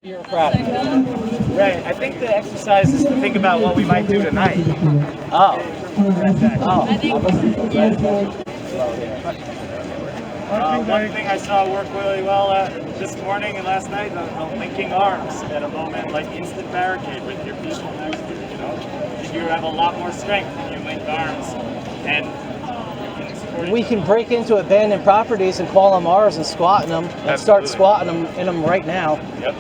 Bureaucratic. Right. I think the exercise is to think about what we might do tonight. Oh. One thing I saw work really well this morning and last night, the linking arms at a moment, like instant barricade with your people next to you, you know? You have a lot more strength when you link arms, and you can support We can break into abandoned properties and call them ours and squat in them and start squatting them in them right now. Yep.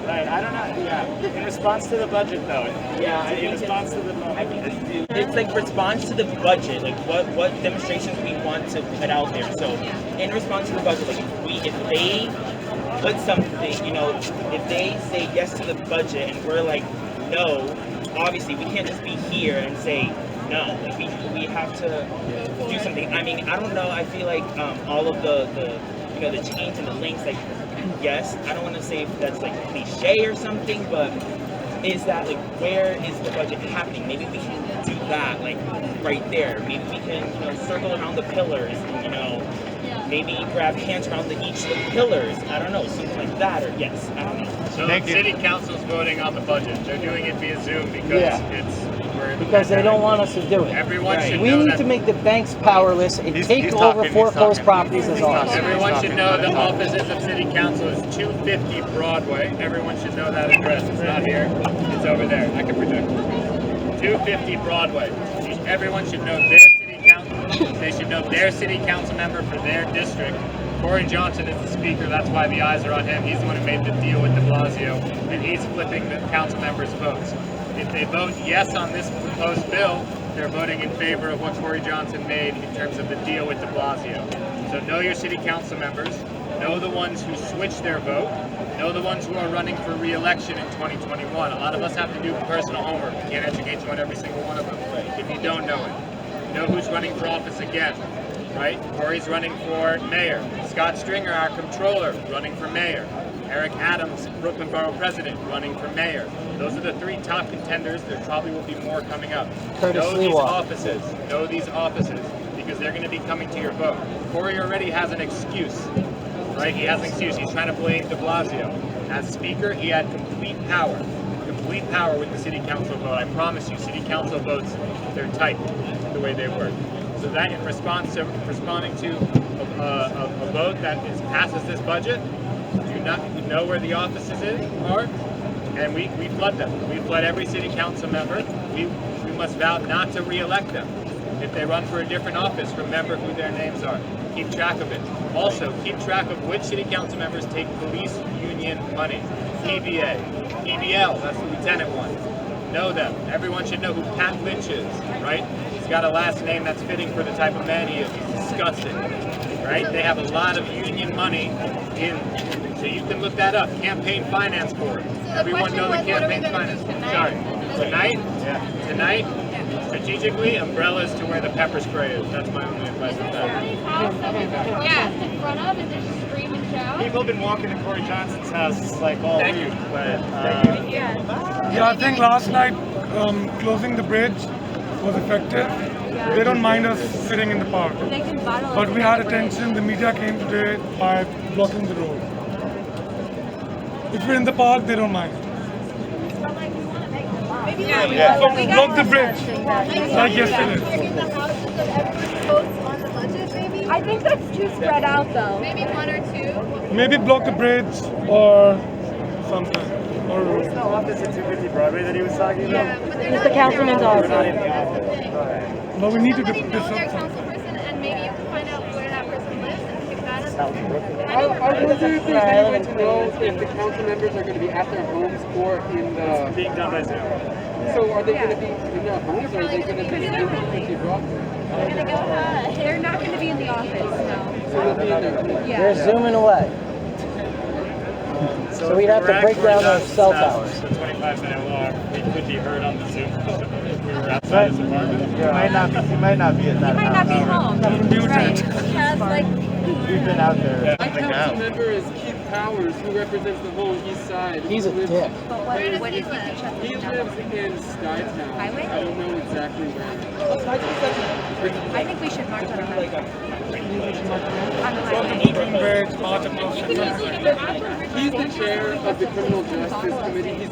Right, I don't know. Yeah. In response to the budget, though. Yeah, In response to the budget. it's like response to the budget, like what demonstrations we want to put out there. So in response to the budget, like if they put something, you know, if they say yes to the budget and we're like no, obviously we can't just be here and say no. Like we have to do something. I mean, I don't know. I feel like all of the you know the change and the links, like yes, I don't want to say if that's like cliche or something, but is that like where is the budget happening? Maybe we can do that like right there. Maybe we can, you know, circle around the pillars and, you know, maybe grab hands around each of the pillars. I don't know, something like that, or yes, I don't know. So the city council's voting on the budget. They're doing it via Zoom because Because they don't want us to do it. Everyone should We know need that to make the banks powerless and take over foreclosed properties as ours. Everyone should know the offices of city council is 250 Broadway. Everyone should know that address. It's not here. It's over there. I can project. 250 Broadway. Everyone should know their city council. They should know their city council member for their district. Corey Johnson is the speaker. That's why the eyes are on him. He's the one who made the deal with de Blasio, and he's flipping the council members' votes. If they vote yes on this proposed bill, they're voting in favor of what Corey Johnson made in terms of the deal with de Blasio. So know your city council members, know the ones who switched their vote, know the ones who are running for re-election in 2021. A lot of us have to do personal homework. We can't educate you on every single one of them if you don't know it. Know who's running for office again, right? Corey's running for mayor. Scott Stringer, our comptroller, running for mayor. Eric Adams, Brooklyn Borough President, running for mayor. Those are the three top contenders. There probably will be more coming up. Know these offices, because they're going to be coming to your vote. Corey already has an excuse, right? He has an excuse. He's trying to blame de Blasio. As speaker, he had complete power with the city council vote. I promise you, city council votes, they're tight the way they work. So that in response to responding to a vote that passes this budget, we know where the offices are, and we flood them. We flood every city council member. We must vow not to re-elect them. If they run for a different office, remember who their names are. Keep track of it. Also, keep track of which city council members take police union money. PBA, PBL, that's the lieutenant one. Know them. Everyone should know who Pat Lynch is, right? He's got a last name that's fitting for the type of man he is. He's disgusting, right? They have a lot of union money in. So you can look that up. Campaign finance board. Everyone know the campaign finance board. Sorry. Tonight, strategically, umbrellas to where the pepper spray is. That's my only advice on that. In front of and just scream and shout. People have been walking to Corey Johnson's house like all week. But, Yeah, I think last night closing the bridge was effective. They don't mind us sitting in the park. But we had attention. The media came today by blocking the road. If we're in the park, they don't mind. Block the bridge, like yesterday. I think that's too spread out though. Maybe one or two. Maybe block the bridge or something. What's the office at 250 Broadway that he was talking about? Yeah, but they're It's the councilman's We're not office. in the office. But we need to Somebody do know this their up. council person, and maybe you can find out where that person lives and pick that up. South Brooklyn. I wonder if there's any way to know if the council members are going to be at their homes or in It's the... being done by Zoom. So are they going to be in their homes or are they going to be in the Broadway? They're not going to be in the office, no. So they'll be in their... They're zooming away. So we'd have to break down those cell towers. The 25-minute walk, we could be heard on the Zoom call if we were outside his apartment. You might not be at that He might not be home. Muted. Right. He has like we've been out there. My council member is Keith Powers, who represents the whole east side. He's a dick. But what is he like? He lives in Skytown. Highway? I don't know exactly where. I think we should march on our highway. He's the chair of the criminal justice committee. He's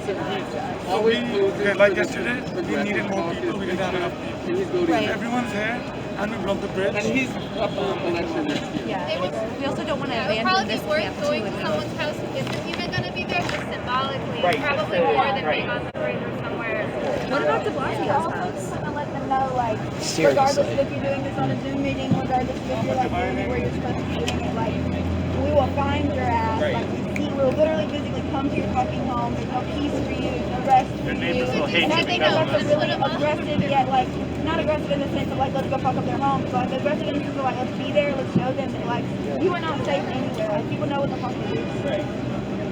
always posing Like for yesterday, the we needed more people. We didn't have enough people. and he's voting. Right. Everyone's here, and we blocked the bridge. And he's up for election next year. Yeah. We also don't want to It would abandon probably this be worth camp too. going to and someone's house who isn't even going to be there just symbolically. Right, Probably just to- more than right. being on the parade or somewhere. What about De Blasio's house? To let them know, like, Seriously. regardless if you're doing this on a Zoom meeting, regardless if you're like doing it where you're supposed to be doing it, like, we will find your ass. Like, we will literally physically come to your fucking home. There's no peace for you, there's no rest for Your you. neighbors will hate And I you think because that's of a this. really aggressive, yet like, not aggressive in the sense of like, let's go fuck up their homes, but aggressive in the sense of like, let's be there, let's show them that like, you are not safe anywhere. Like, people know what the fuck it is.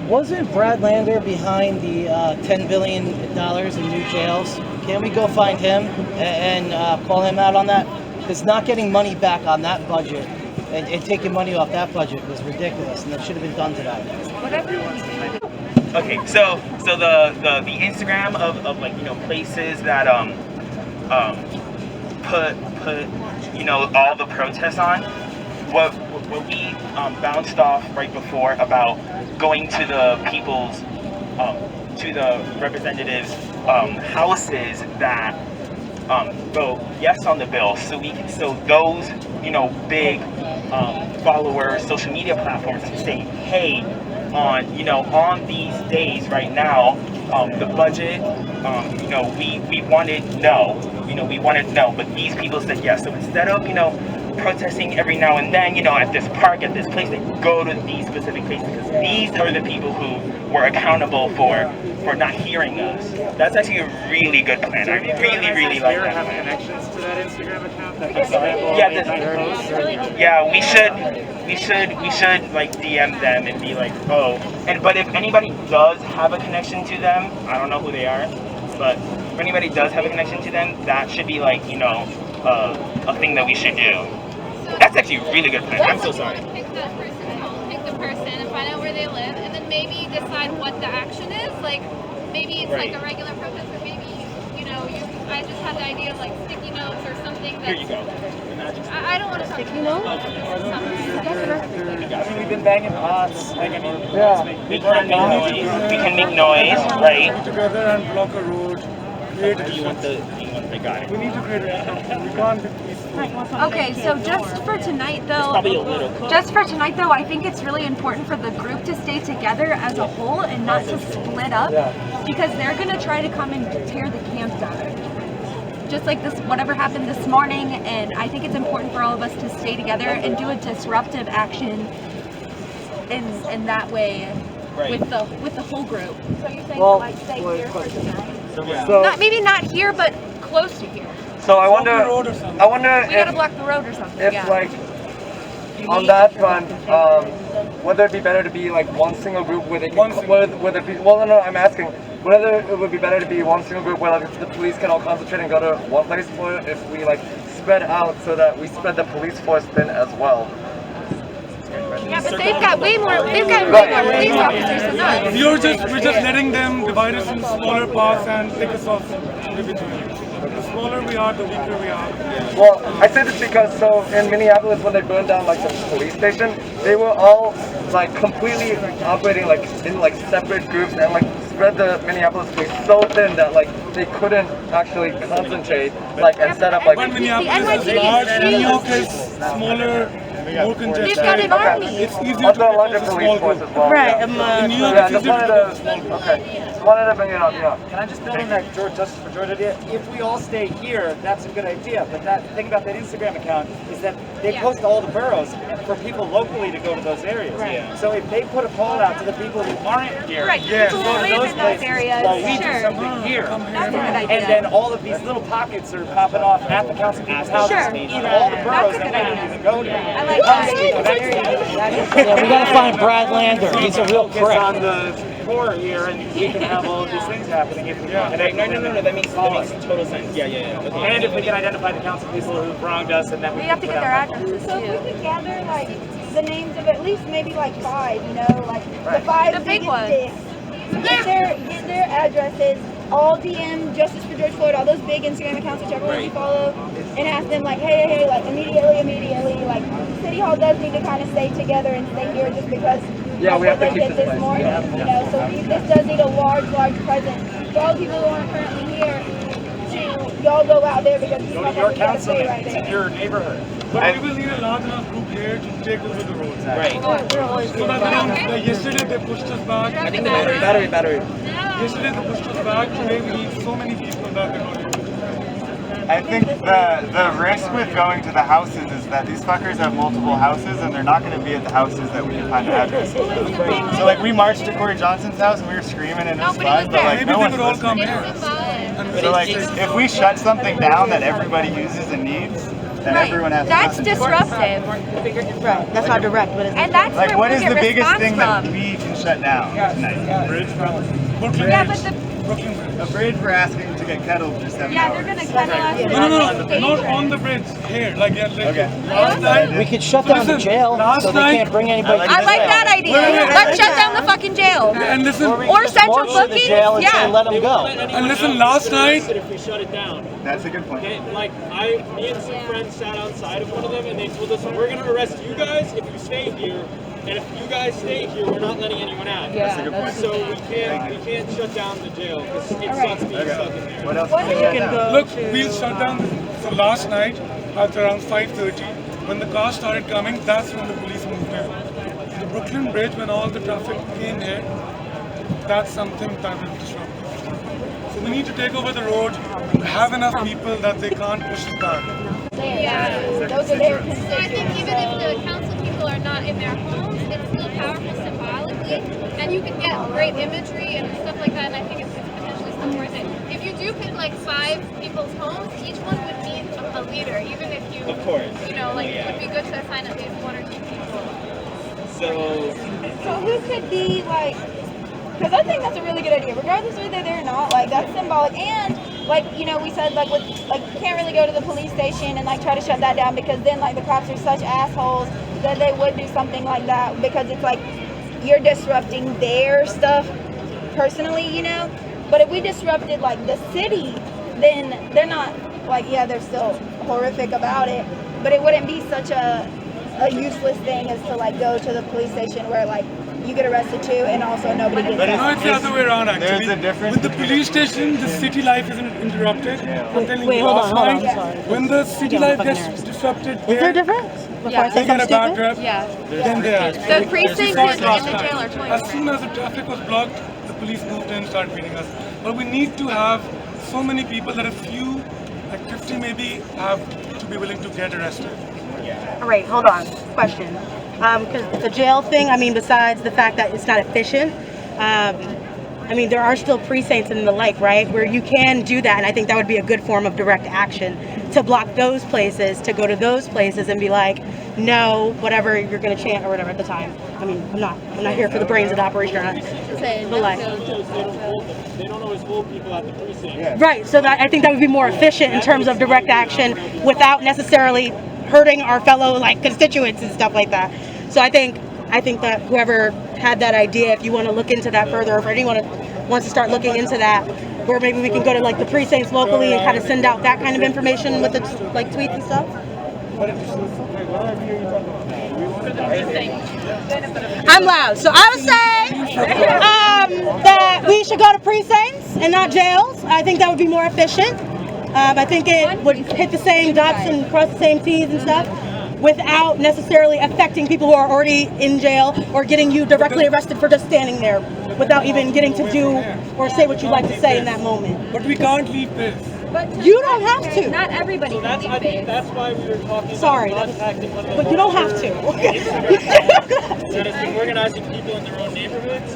Wasn't Brad Lander behind the $10 billion in new jails? Can't we go find him and call him out on that? Because not getting money back on that budget and taking money off that budget was ridiculous, and that should have been done today. Okay, so the Instagram of like, you know, places that put you know, all the protests on, what we bounced off right before about going to the people's to the representatives houses that vote yes on the bill, so those, you know, big followers, social media platforms can say, hey, on these days right now, the budget, you know, we wanted no, but these people said yes. So instead of, you know, protesting every now and then, you know, at this park, at this place, they go to these specific places because these are the people who were accountable for not hearing us. That's actually a really good plan. I really like that have plan. connections to that Instagram account that can sample Yeah, late night posts? Yeah, we should like DM them and be like, oh, but if anybody does have a connection to them, I don't know who they are, but if anybody does have a connection to them, that should be like, you know, a thing that we should do. That's actually a really good plan. I'm so sorry. Pick that person's home, pick the person and find out where they live, and then maybe decide what the action is. Like, maybe it's like a regular protest, or maybe, you know, I just had the idea of like sticky notes or something that. Here you go. I don't want to sticky notes. I mean, we've been banging pots. Like, I mean, We can make noise. We can make noise, right? Together and block a road. Create I got it. We need to create a we can't be peaceful. Okay, so just for tonight Probably a little. though, I think it's really important for the group to stay together as a whole and not to split up, because they're gonna try to come and tear the camp down. Just like this, whatever happened this morning, and I think it's important for all of us to stay together and do a disruptive action in that way with the whole group. So you're saying Well, like stay here for tonight? Maybe not here, but close to here. So I wonder We gotta block the road or something. if like on that front, whether it'd be better to be like one single group where they can, whether it be, well, no, I'm asking whether it would be better to be one single group where like the police can all concentrate and go to one place, or if we like spread out so that we spread the police force thin as well. Yeah, but they've got way more police officers than us. We're just letting them divide us in smaller parts and take us off individually. The smaller we are, the weaker we are. Well, I say this because so in Minneapolis when they burned down like the police station, they were all like completely operating like in like separate groups and like spread the Minneapolis police so thin that like they couldn't actually concentrate like and set up like. But Minneapolis is large, New York is smaller, more congested. They've got an army. It's easier Also to a larger get a police small force group. as well. Right, In New York, Yeah, it's just easier to wanted get a small group. okay. Just wanted to bring it up, yeah. Can I just build on that Justice for Georgia idea? If we all stay here, that's a good idea. But that thing about that Instagram account is that they post all the boroughs for people locally to go to those areas. Right. So if they put a call out to the people who aren't here, Right, Yes. people go who to live those in those places areas, while we do sure. something here. That's a good idea. And then all of these little pockets are popping off at the council people's houses Sure. in all the boroughs That's a that good we don't idea. even go to. I like that. Yeah, we gotta find Brad Lander. He's a real Focus prick. on the core here, and we can have all of these things happening if we can. Right, no, that makes total sense. Yeah. Okay. And if we can identify the council people who wronged us, and then We we have can to put get their out addresses So if too. we could gather like the names of at least maybe like 5, you know, like the 5 The big biggest ones. dicks. Get their addresses, all DM Justice for George Floyd, all those big Instagram accounts, whichever ones you follow, and ask them like, hey, like immediately, like City Hall does need to kind of stay together and stay here just because Yeah, we have to they keep did this this place. morning, you know, so this does need a large presence. For all the people who aren't currently here, to y'all go out there because these Go to your motherfuckers gotta councilman. stay right It's there. in your neighborhood. But we will need a large enough group here to take over the roads. Right. So that they don't, like yesterday they pushed us back. I think the battery. Yesterday they pushed us back. Today we need so many people that they're not able to. I think the risk with going to the houses is that these fuckers have multiple houses and they're not going to be at the houses that we can find addresses. So like we marched to Corey Johnson's house and we were screaming and it was fine, but like Maybe no they one's could all come listening. here. So like if we shut something down that everybody uses and needs, then everyone has to That's listen. disruptive. Right, that's not direct, but it's And that's Like where what we is get the biggest response thing that from. we can shut down tonight? Bridge problem? Brooklyn Yeah, Bridge. but the Brooklyn Bridge. A bridge we're asking to get kettled for 7 yeah, hours. they're gonna kettle us. No, not on the bridge. Here, like Okay. last night. We could shut down the Listen, jail last so they night- can't bring anybody. I like that idea. Wait. Let's shut down the fucking jail. And listen, Or central March to the booking. jail and say Yeah. let them go. and listen. Last night, If we shut it down. That's a good point. Okay, like me and some friends sat outside of one of them, and they told us, "We're gonna arrest you guys if you stay here, and if you guys stay here, we're not letting anyone out." That's a good point. So we can't shut down the jail because it sucks being stuck in there. What else can we shut down? look, we'll shut down. So last night, at around 5:30, when the cars started coming, that's when the police moved in. The Brooklyn Bridge, when all the traffic came here, that's something that will disrupt. So we need to take over the road, have enough people that they can't push us back. Yeah. Those are their So I think even if the council people are not in their homes, it's still powerful symbolically, and you can get great imagery and stuff like that, and I think it's potentially still worth it. If you do pick like 5 people's homes, each one would need a leader, even if you, Of course. you know, like it would be good to assign at least 1 or 2 people. So who could be like, because I think that's a really good idea, regardless of whether they're not, like that's symbolic. And like, you know, we said like with like you can't really go to the police station and like try to shut that down because then like the cops are such assholes that they would do something like that because it's like you're disrupting their stuff personally, you know. But if we disrupted like the city, then they're not like, yeah, they're still horrific about it, but it wouldn't be such a useless thing as to like go to the police station where like you get arrested too and also nobody gets But No, it's the other way around actually. There's a difference With the police station, the city life isn't interrupted. I'm telling you, hold last on, night, sorry. when the city life gets disrupted, Is there a difference? Before I they say get a something bad stupid? rep, Yeah. then they are. The precinct and the jail are totally As soon as the traffic was blocked, the police moved in and started beating us. But we need to have so many people that a few, like 50 maybe, have to be willing to get arrested. All right, hold on. Question. Because the jail thing, I mean, besides the fact that it's not efficient, I mean, there are still precincts and the like, right, where you can do that, and I think that would be a good form of direct action to block those places, to go to those places and be like, no, whatever you're going to chant or whatever at the time. I mean, I'm not here for the brains of the operation, but like, They don't always hold people at the precinct. right. So that I think that would be more efficient in terms of direct action without necessarily hurting our fellow like constituents and stuff like that. So I think that whoever had that idea, if you want to look into that further, or if anyone wants to start looking into that, where maybe we can go to like the precincts locally and kind of send out that kind of information with the like tweets and stuff. I'm loud, so I would say that we should go to precincts and not jails. I think that would be more efficient. I think it would hit the same dots and cross the same T's and stuff without necessarily affecting people who are already in jail or getting you directly arrested for just standing there without even getting to do or say what you'd like to say in that moment. But we can't leave this. But You don't have to. not everybody So can I be think that's why we were talking Sorry, about contacting one of the but you don't have larger to. that has been organizing people in their own neighborhoods,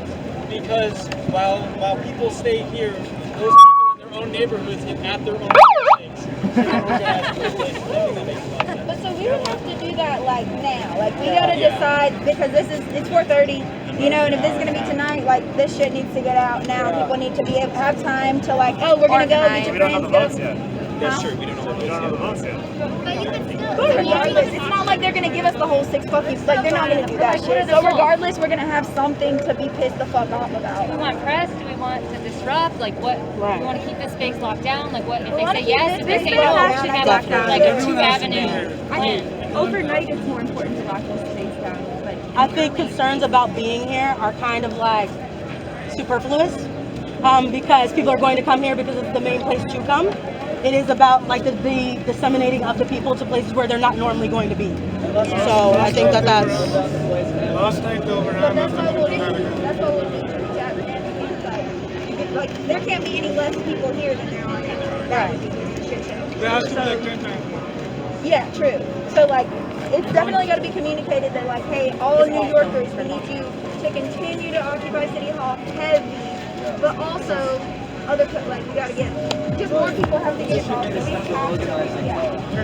because while people stay here, those people in their own neighborhoods and at their own things can organize those things. I think that makes a lot of sense. But so we would have to do that like now. Like we gotta decide because it's 4:30, you know, and if this is gonna be tonight, like this shit needs to get out now. People need to have time to like, oh, we're gonna go get your We don't have friends, the go. votes yet. That's true. We don't know what We don't know the votes yet. But you can still. But regardless, it's not like they're gonna give us the whole 6 fucking, like they're not gonna do that shit. So regardless, we're gonna have something to be pissed the fuck off Do we about. want press? Do we want to disrupt? Like what? Right. Do we want to keep this space locked down? Like what? If We they wanna say keep yes, this if they say space no, locked we should down. have Definitely. like a Everyone has to be two-avenue plan. Overnight, it's more important to lock this space down. Like, I think concerns about being here are kind of like superfluous because people are going to come here because it's the main place to come. It is about like the disseminating of the people to places where they're not normally going to be. So I think that that's. Last night they But overran that's us what and we'll we do. couldn't have it. That's what we'll do. Like, there can't be any less people here than there are now. That would be just a shit show. There has to be like 10 times more. Yeah, true. So like, it's definitely got to be communicated that like, hey, all New Yorkers, we need you to continue to occupy City Hall heavy, but also other like we got to get just more people have to get involved. We have to, yeah.